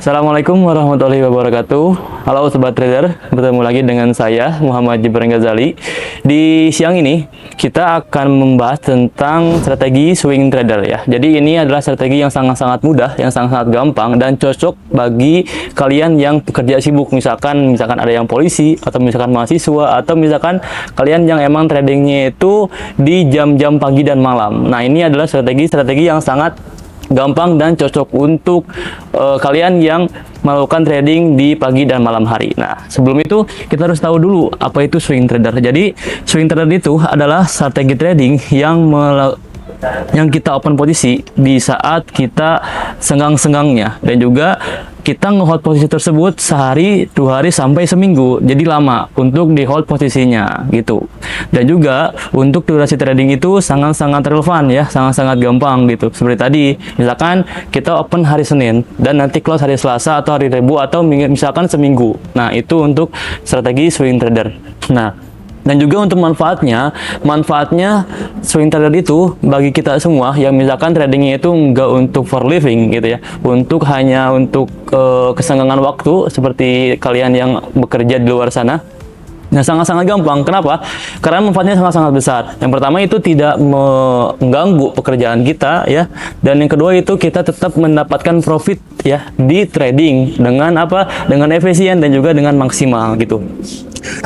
Assalamualaikum warahmatullahi wabarakatuh. Halo Sobat Trader, bertemu lagi dengan saya Muhammad Jibran Ghazali. Di siang ini kita akan membahas tentang strategi swing trader ya. Jadi ini adalah strategi yang sangat-sangat mudah, yang sangat-sangat gampang dan cocok bagi kalian yang pekerja sibuk. Misalkan ada yang polisi, atau misalkan mahasiswa, atau misalkan kalian yang emang tradingnya itu di jam-jam pagi dan malam. Nah, ini adalah strategi yang sangat gampang dan cocok untuk kalian yang melakukan trading di pagi dan malam hari. Nah, sebelum itu kita harus tahu dulu apa itu swing trader. Jadi, swing trader itu adalah strategi trading yang kita open posisi di saat kita senggang-senggangnya, dan juga kita nge-hold posisi tersebut sehari, 2 hari, sampai seminggu. Jadi lama untuk di hold posisinya gitu. Dan juga untuk durasi trading itu sangat-sangat relevan ya, sangat-sangat gampang gitu. Seperti tadi, misalkan kita open hari Senin dan nanti close hari Selasa atau hari Rabu atau misalkan seminggu. Nah, itu untuk strategi swing trader. Nah, dan juga untuk manfaatnya swing trader itu bagi kita semua yang misalkan tradingnya itu enggak untuk for living gitu ya, hanya untuk kesenggangan waktu seperti kalian yang bekerja di luar sana. Nah, sangat-sangat gampang. Kenapa? Karena manfaatnya sangat-sangat besar. Yang pertama itu tidak mengganggu pekerjaan kita ya, dan yang kedua itu kita tetap mendapatkan profit ya di trading dengan dengan efisien dan juga dengan maksimal gitu.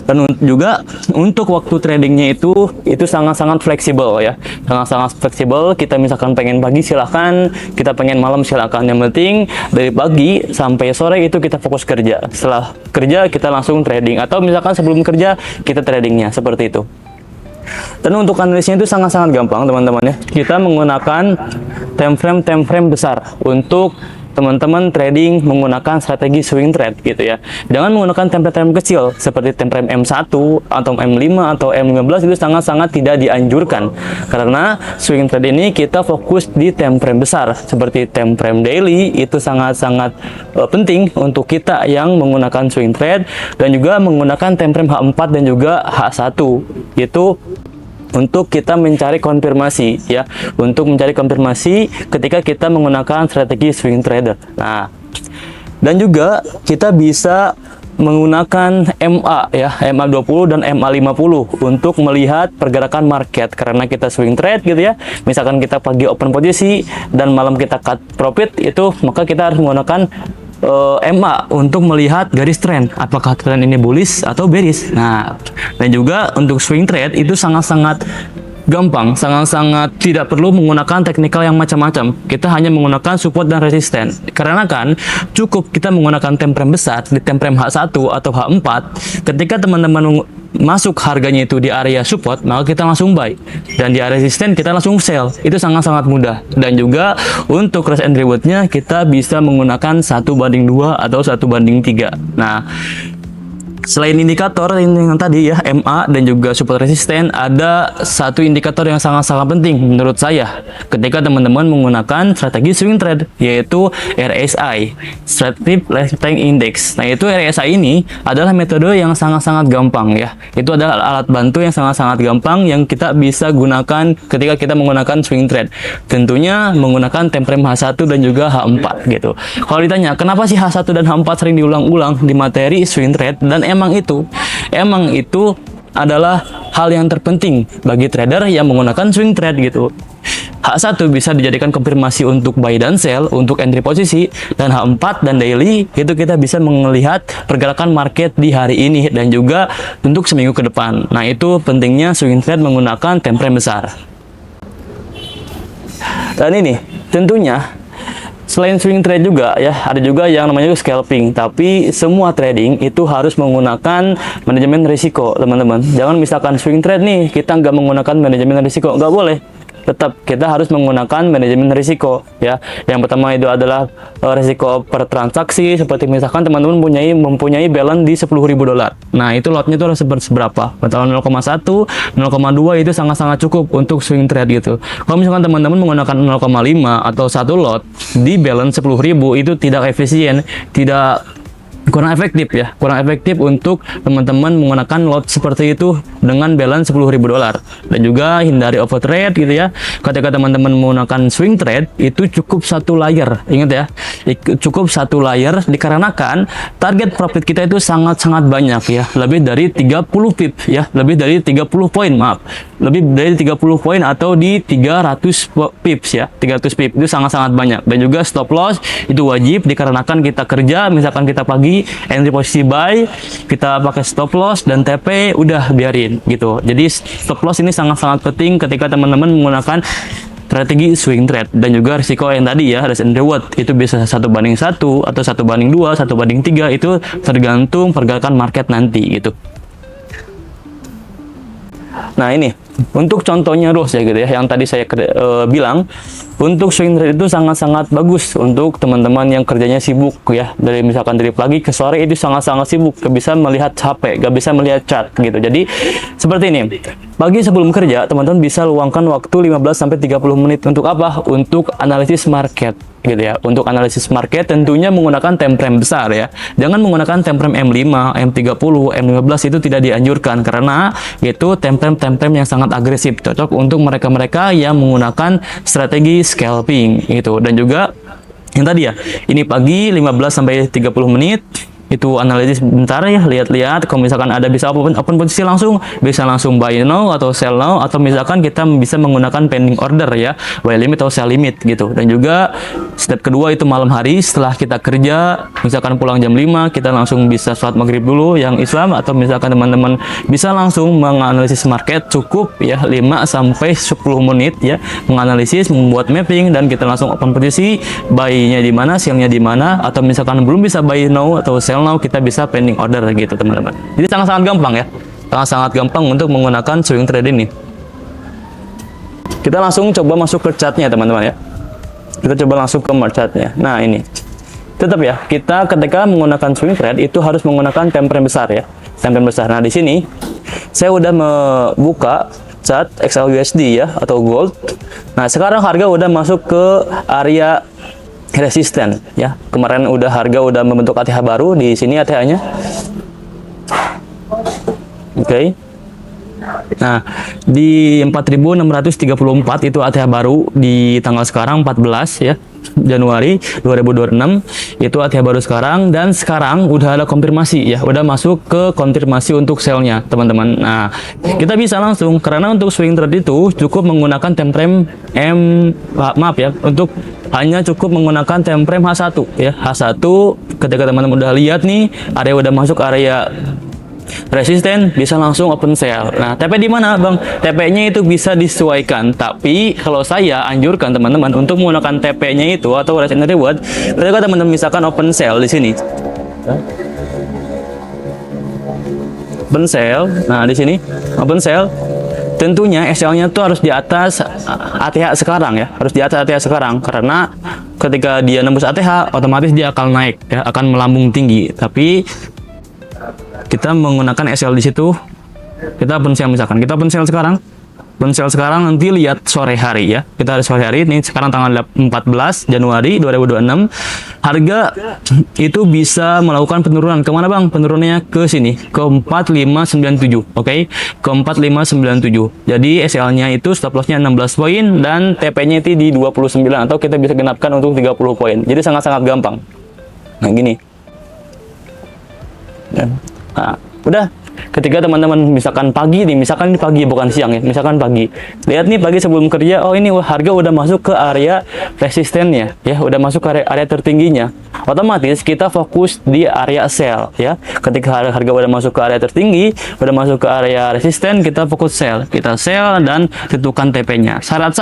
Dan juga untuk waktu tradingnya itu sangat-sangat fleksibel ya, sangat-sangat fleksibel. Kita misalkan pengen pagi silahkan, kita pengen malam silahkan. Yang penting dari pagi sampai sore itu kita fokus kerja. Setelah kerja kita langsung trading, atau misalkan sebelum kerja kita tradingnya seperti itu. Dan untuk analisnya itu sangat-sangat gampang teman-teman ya. Kita menggunakan time frame besar untuk teman-teman trading menggunakan strategi swing trade gitu ya. Jangan menggunakan time frame kecil seperti time frame M1 atau M5 atau M15, itu sangat-sangat tidak dianjurkan. Karena swing trade ini kita fokus di time frame besar seperti time frame daily, itu sangat-sangat penting untuk kita yang menggunakan swing trade, dan juga menggunakan time frame H4 dan juga H1 itu untuk kita mencari konfirmasi ya, untuk mencari konfirmasi ketika kita menggunakan strategi swing trader. Nah, dan juga kita bisa menggunakan MA ya, MA20 dan MA50 untuk melihat pergerakan market. Karena kita swing trade gitu ya, misalkan kita pagi open posisi dan malam kita cut profit, itu maka kita harus menggunakan MA untuk melihat garis tren, apakah tren ini bullish atau bearish. Nah, dan juga untuk swing trade itu sangat-sangat gampang, sangat-sangat tidak perlu menggunakan teknikal yang macam-macam. Kita hanya menggunakan support dan resisten. Karena kan cukup kita menggunakan time frame besar di time frame H1 atau H4. Ketika teman-teman masuk harganya itu di area support, maka kita langsung buy, dan di area resisten kita langsung sell. Itu sangat-sangat mudah. Dan juga untuk risk and rewardnya kita bisa menggunakan 1:2 atau 1:3. Nah, selain indikator yang tadi ya, MA dan juga support resisten, ada satu indikator yang sangat-sangat penting menurut saya ketika teman-teman menggunakan strategi swing trade, yaitu RSI, Relative Lifetime Index. Nah, itu RSI ini adalah metode yang sangat-sangat gampang ya. Itu adalah alat bantu yang sangat-sangat gampang yang kita bisa gunakan ketika kita menggunakan swing trade. Tentunya menggunakan time frame H1 dan juga H4 gitu. Kalau ditanya kenapa sih H1 dan H4 sering diulang-ulang di materi swing trade, dan emang itu adalah hal yang terpenting bagi trader yang menggunakan swing trade gitu. H1 bisa dijadikan konfirmasi untuk buy dan sell, untuk entry posisi, dan H4 dan daily itu kita bisa melihat pergerakan market di hari ini dan juga untuk seminggu ke depan. Nah, itu pentingnya swing trade menggunakan time frame besar. Dan ini tentunya selain swing trade juga ya, ada juga yang namanya scalping. Tapi semua trading itu harus menggunakan manajemen risiko, teman-teman. Jangan misalkan swing trade nih, kita nggak menggunakan manajemen risiko, nggak boleh. Tetap kita harus menggunakan manajemen risiko ya. Yang pertama itu adalah risiko per transaksi, seperti misalkan teman-teman mempunyai balance di $10.000. Nah, itu lotnya itu harus seberapa? Atau 0,1, 0,2 itu sangat-sangat cukup untuk swing trade gitu. Kalau misalkan teman-teman menggunakan 0,5 atau 1 lot di balance 10.000, itu tidak efisien, tidak kurang efektif ya, kurang efektif untuk teman-teman menggunakan lot seperti itu dengan balance $10.000. Dan juga hindari overtrade gitu ya. Ketika teman-teman menggunakan swing trade itu cukup satu layer, ingat ya, cukup satu layer dikarenakan target profit kita itu sangat-sangat banyak ya, lebih dari 30 pip ya, lebih dari 30 poin, maaf, lebih dari 30 poin atau di 300 pips ya, 300 pip itu sangat-sangat banyak. Dan juga stop loss itu wajib dikarenakan kita kerja, misalkan kita pagi entry posisi buy, kita pakai stop loss dan TP udah biarin gitu. Jadi stop loss ini sangat-sangat penting ketika teman-teman menggunakan strategi swing trade. Dan juga risiko yang tadi ya, risk and reward itu bisa 1:1 atau 1:2, 1:3, itu tergantung pergerakan market nanti gitu. Nah ini untuk contohnya Rose ya gitu ya, yang tadi saya bilang untuk swing trade itu sangat-sangat bagus untuk teman-teman yang kerjanya sibuk ya, dari misalkan dari pagi ke sore itu sangat-sangat sibuk, gak bisa melihat HP, gak bisa melihat chart gitu. Jadi seperti ini, pagi sebelum kerja teman-teman bisa luangkan waktu 15-30 menit untuk apa? Untuk analisis market gitu ya. Untuk analisis market tentunya menggunakan time frame besar ya. Jangan menggunakan time frame M5, M30, M15, itu tidak dianjurkan karena itu time frame yang sangat agresif, cocok untuk mereka-mereka yang menggunakan strategi scalping gitu. Dan juga yang tadi ya, ini pagi 15-30 menit itu analisis bentar ya, lihat-lihat kalau misalkan ada bisa open posisi langsung, bisa langsung buy now atau sell now, atau misalkan kita bisa menggunakan pending order ya, buy limit atau sell limit gitu. Dan juga step kedua itu malam hari setelah kita kerja, misalkan pulang jam 5, kita langsung bisa sholat maghrib dulu yang Islam, atau misalkan teman-teman bisa langsung menganalisis market, cukup ya 5-10 menit ya, menganalisis, membuat mapping, dan kita langsung open posisi, buy-nya di mana, sell-nya di mana, atau misalkan belum bisa buy now atau sell now, kita bisa pending order gitu teman-teman. Jadi sangat-sangat gampang ya, sangat-sangat gampang untuk menggunakan swing trade ini. Kita langsung coba masuk ke chartnya teman-teman ya, kita coba langsung ke chartnya. Nah ini tetap ya, kita ketika menggunakan swing trade itu harus menggunakan time frame besar ya, time frame besar. Nah di sini saya udah membuka chart XAUUSD ya, atau gold. Nah sekarang harga udah masuk ke area resisten ya. Kemarin harga udah membentuk ATH baru di sini ATH-nya. Oke. Nah, di 4634 itu ATH baru di tanggal sekarang 14 ya. Januari 2026 itu ATH baru sekarang, dan sekarang udah ada konfirmasi ya, udah masuk ke konfirmasi untuk sell-nya teman-teman. Nah, kita bisa langsung, karena untuk swing trade itu cukup menggunakan time frame untuk hanya cukup menggunakan time frame H1 ya. H1 ketika teman-teman udah lihat nih area udah masuk area resisten, bisa langsung open sell. Nah, TP di mana, Bang? TP-nya itu bisa disesuaikan. Tapi kalau saya anjurkan teman-teman untuk menggunakan TP-nya itu atau risk and reward, ketika teman-teman misalkan open sell di sini. Open sell. Nah, di sini open sell. Tentunya SL-nya tuh harus di atas ATH sekarang ya, harus di atas ATH sekarang, karena ketika dia nembus ATH otomatis dia akan naik ya, akan melambung tinggi. Tapi kita menggunakan SL di situ, kita open sell, misalkan kita open sell sekarang, nanti lihat sore hari ya, kita harus sore hari. Ini sekarang tanggal 14 Januari 2026, harga itu bisa melakukan penurunan kemana Bang? Penurunannya ke sini, ke 4597, oke, ke 4597. Jadi SL-nya itu stop loss-nya 16 poin dan TP-nya itu di 29, atau kita bisa genapkan untuk 30 poin. Jadi sangat-sangat gampang. Nah gini, nah udah. Ketika teman-teman misalkan pagi nih, misalkan ini pagi bukan siang ya, misalkan pagi, lihat nih pagi sebelum kerja, oh ini harga udah masuk ke area resistennya ya, udah masuk ke area tertingginya, otomatis kita fokus di area sell ya. Ketika harga udah masuk ke area tertinggi, udah masuk ke area resisten, kita fokus sell, kita sell dan tentukan TP-nya. Saran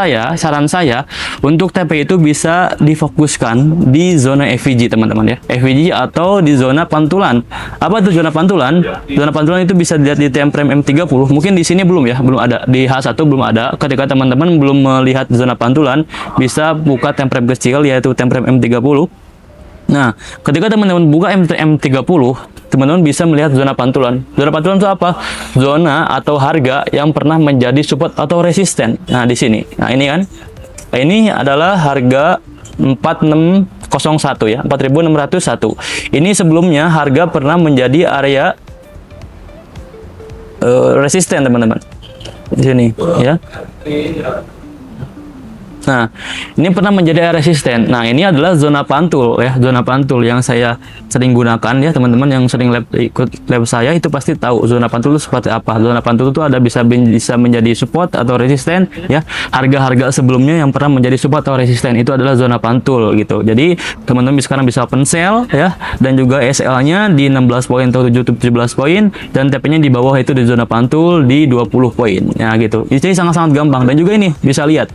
saya untuk TP itu bisa difokuskan di zona FVG teman-teman ya, FVG atau di zona pantulan. Apa itu zona pantulan? Zona pantulan itu bisa dilihat di time frame M30. Mungkin di sini belum ya, belum ada, di H1 belum ada. Ketika teman-teman belum melihat zona pantulan, bisa buka time frame kecil yaitu time frame M30. Nah, ketika teman-teman buka M30, teman-teman bisa melihat zona pantulan. Zona pantulan itu apa? Zona atau harga yang pernah menjadi support atau resisten. Nah, di sini. Nah, ini kan. Ini adalah harga 4601 ya, 4601. Ini sebelumnya harga pernah menjadi area resisten teman-teman. Di sini ya. Nah, ini pernah menjadi area resisten. Nah, ini adalah zona pantul ya, zona pantul yang saya sering gunakan ya, teman-teman yang sering ikut lab saya itu pasti tahu zona pantul itu seperti apa. Zona pantul itu ada bisa menjadi support atau resisten ya. Harga-harga sebelumnya yang pernah menjadi support atau resisten itu adalah zona pantul gitu. Jadi, teman-teman sekarang bisa open sell ya, dan juga SL-nya di 16 poin atau 17 poin, dan TP-nya di bawah itu di zona pantul di 20 poin. Ya gitu. Jadi sangat-sangat gampang, dan juga ini bisa lihat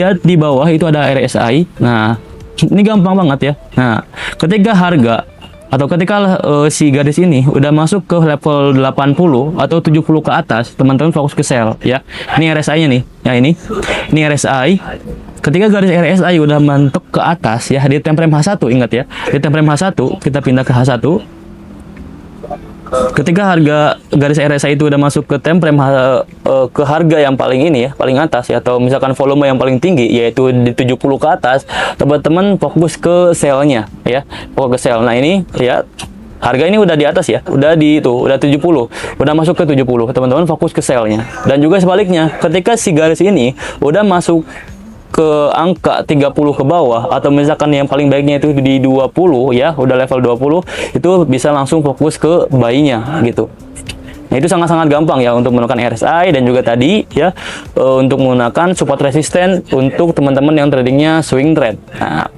di bawah itu ada RSI. Nah, ini gampang banget ya. Nah, ketika harga atau ketika si garis ini udah masuk ke level 80 atau 70 ke atas, teman-teman fokus ke sell ya. Ini RSI-nya nih. Ya ini RSI. Ketika garis RSI udah mentok ke atas ya, di time frame H1, ingat ya. Di time frame H1, kita pindah ke H1. Ketika harga garis RSI itu udah masuk ke time frame ke harga yang paling ini ya, paling atas ya, atau misalkan volume yang paling tinggi yaitu di 70 ke atas, teman-teman fokus ke sell-nya ya, fokus ke sell. Nah, ini ya harga ini udah di atas ya, udah 70, udah masuk ke 70, teman-teman fokus ke sell-nya. Dan juga sebaliknya, ketika si garis ini udah masuk ke angka 30 ke bawah, atau misalkan yang paling baiknya itu di 20 ya, udah level 20, itu bisa langsung fokus ke buy-nya gitu. Nah, itu sangat-sangat gampang ya untuk menggunakan RSI, dan juga tadi ya untuk menggunakan support resisten untuk teman-teman yang tradingnya swing trade. Nah,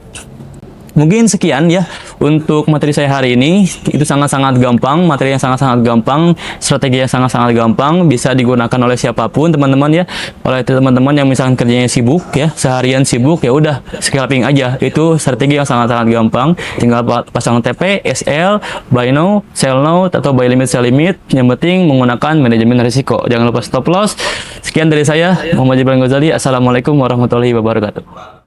mungkin sekian ya untuk materi saya hari ini. Itu sangat-sangat gampang, materi yang sangat-sangat gampang, strategi yang sangat-sangat gampang, bisa digunakan oleh siapapun teman-teman ya. Oleh teman-teman yang misalkan kerjanya sibuk ya, seharian sibuk, ya udah scalping aja. Itu strategi yang sangat-sangat gampang. Tinggal pasang TP, SL, buy now, sell now, atau buy limit, sell limit. Yang penting menggunakan manajemen risiko. Jangan lupa stop loss. Sekian dari saya, Muhammad Jibril Ghazali. Assalamualaikum warahmatullahi wabarakatuh.